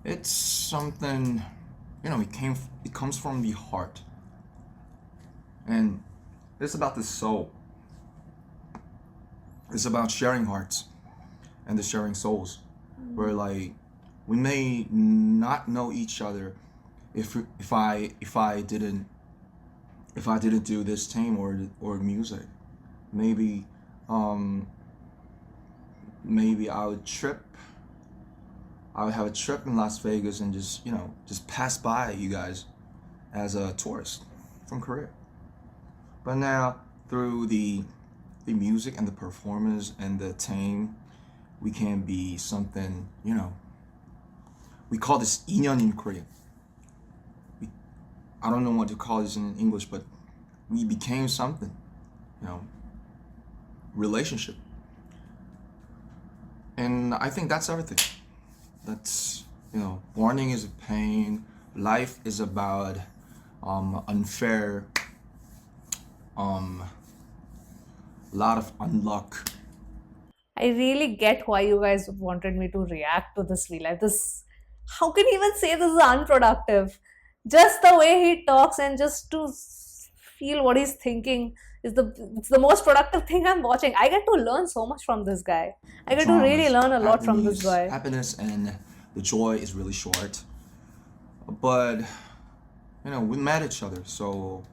It's something, it comes from the heart. And it's about the soul. It's about sharing hearts and the sharing souls. Where we may not know each other if I didn't do this team or music. Maybe maybe I would have a trip in Las Vegas and just pass by you guys as a tourist from Korea. But now through the music and the performance and the team, we can be something, we call this 인연 in Korean. I don't know what to call this in English, but we became something, relationship. And I think that's everything. That's, mourning is a pain. Life is about unfair, lot of unluck. I really get why you guys wanted me to react to this vLive. This, how can you even say this is unproductive? Just the way he talks and just to feel what he's thinking is it's the most productive thing I'm watching. I get to learn so much from this guy. I get to really learn a lot from this guy. Happiness and the joy is really short. But, we met each other, so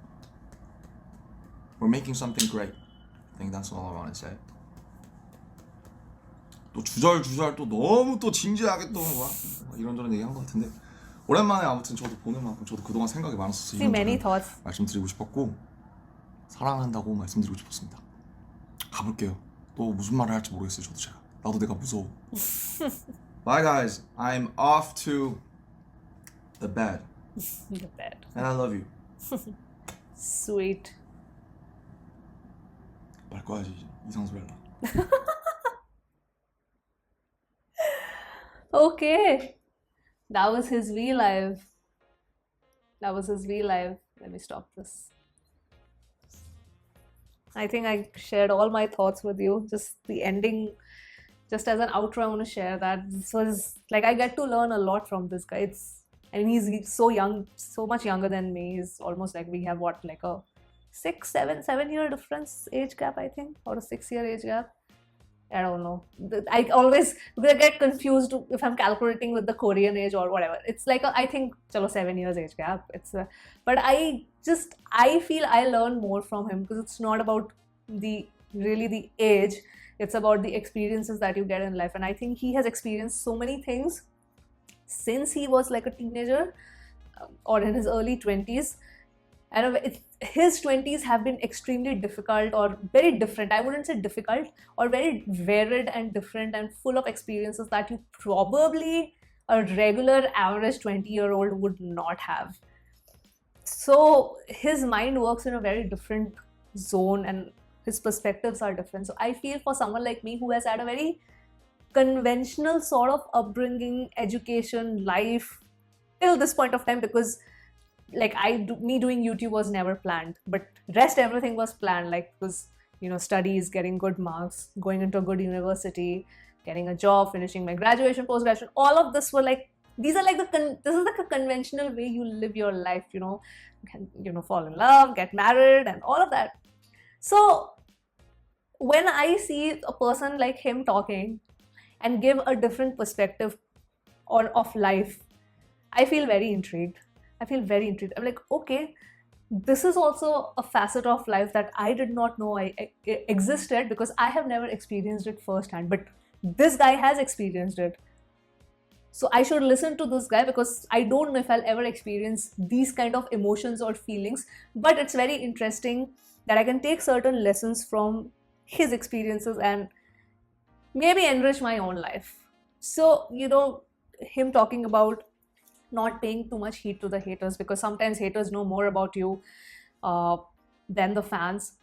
we're making something great. I think that's all I want to say. 또 주절주절 또 너무 또 진지하게 또 막 이런저런 얘기한 것 같은데 오랜만에 아무튼 저도 보는 만큼 저도 그동안 생각이 많았어서 See many thoughts. 말씀드리고 싶었고 사랑한다고 말씀드리고 싶었습니다. 가볼게요. 또 무슨 말을 할지 모르겠어요. 저도 제가. 나도 내가 무서워. Bye guys. I'm off to the bed. The bed. And I love you. Sweet. 말 꺼야지. 이상 소리 할라. Okay. That was his vLive. Let me stop this. I think I shared all my thoughts with you. Just the ending, just as an outro, I want to share that this was like I get to learn a lot from this guy. He's so young, so much younger than me. He's almost like we have like a 7 year difference age gap, I think, or a 6 year age gap. I don't know. I always get confused if I'm calculating with the Korean age or whatever. It's like I think 7 years age gap. But I feel I learn more from him because it's not about the age. It's about the experiences that you get in life. And I think he has experienced so many things since he was like a teenager or in his early 20s. And his 20s have been extremely difficult or very different. I wouldn't say difficult, or very varied and different and full of experiences that you probably a regular average 20-year-old would not have. So his mind works in a very different zone and his perspectives are different. So I feel for someone like me who has had a very conventional sort of upbringing, education, life till this point of time, because like me doing YouTube was never planned, but rest everything was planned, like because studies, getting good marks, going into a good university, getting a job, finishing my graduation, post-graduation, all of this were like, these are like this is like a conventional way you live your life, fall in love, get married and all of that. So when I see a person like him talking and give a different perspective of life, I feel very intrigued. I'm like, okay, this is also a facet of life that I did not know I existed, because I have never experienced it firsthand, but this guy has experienced it. So I should listen to this guy, because I don't know if I'll ever experience these kind of emotions or feelings, but it's very interesting that I can take certain lessons from his experiences and maybe enrich my own life. So, him talking about not paying too much heed to the haters, because sometimes haters know more about you than the fans,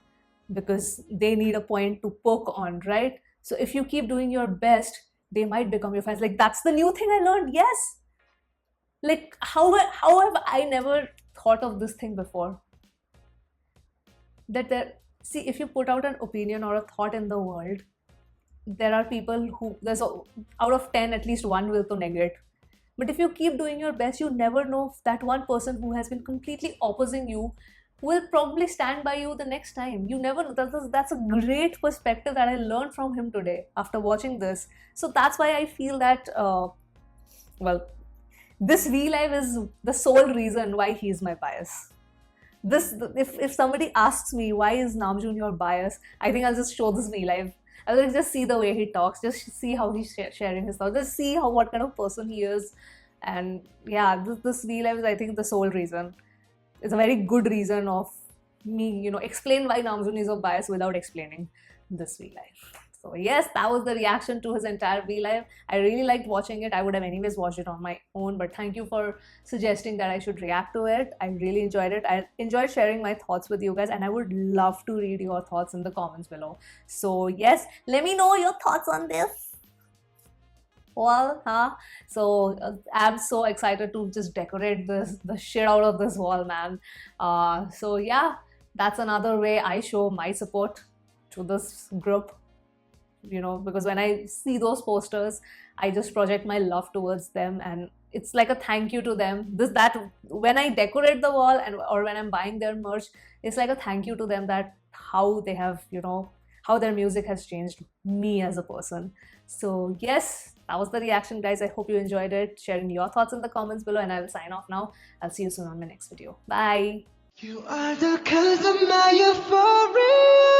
because they need a point to poke on, right? So if you keep doing your best, they might become your fans. Like, that's the new thing I learned. Yes. Like, how have I never thought of this thing before? See, if you put out an opinion or a thought in the world, there are people who, out of 10, at least one will to negate. But if you keep doing your best, you never know if that one person who has been completely opposing you will probably stand by you the next time. You never know. That's a great perspective that I learned from him today after watching this. So that's why I feel that, this vLive is the sole reason why he is my bias. If somebody asks me, why is Namjoon your bias? I think I'll just show this vLive. I will just see the way he talks, just see how he's sharing his thoughts, just see what kind of person he is. And yeah, this vLive is, I think, the sole reason. It's a very good reason of me, explain why Namjoon is a bias without explaining this vLive. So yes, that was the reaction to his entire vLive. I really liked watching it. I would have anyways watched it on my own, but thank you for suggesting that I should react to it. I really enjoyed it. I enjoyed sharing my thoughts with you guys, and I would love to read your thoughts in the comments below. So yes, let me know your thoughts on this. Wall, huh? So I'm so excited to just decorate the shit out of this wall, man. So yeah, that's another way I show my support to this group, you know, because when I see those posters, I just project my love towards them, and it's like a thank you to them. That when I decorate the wall, and or when I'm buying their merch, it's like a thank you to them, that how they have, you know, how their music has changed me as a person. So yes, that was the reaction, guys. I hope you enjoyed it. Sharing your thoughts in the comments below, and I will sign off now. I'll see you soon on my next video. Bye. You are the cause of my euphoria.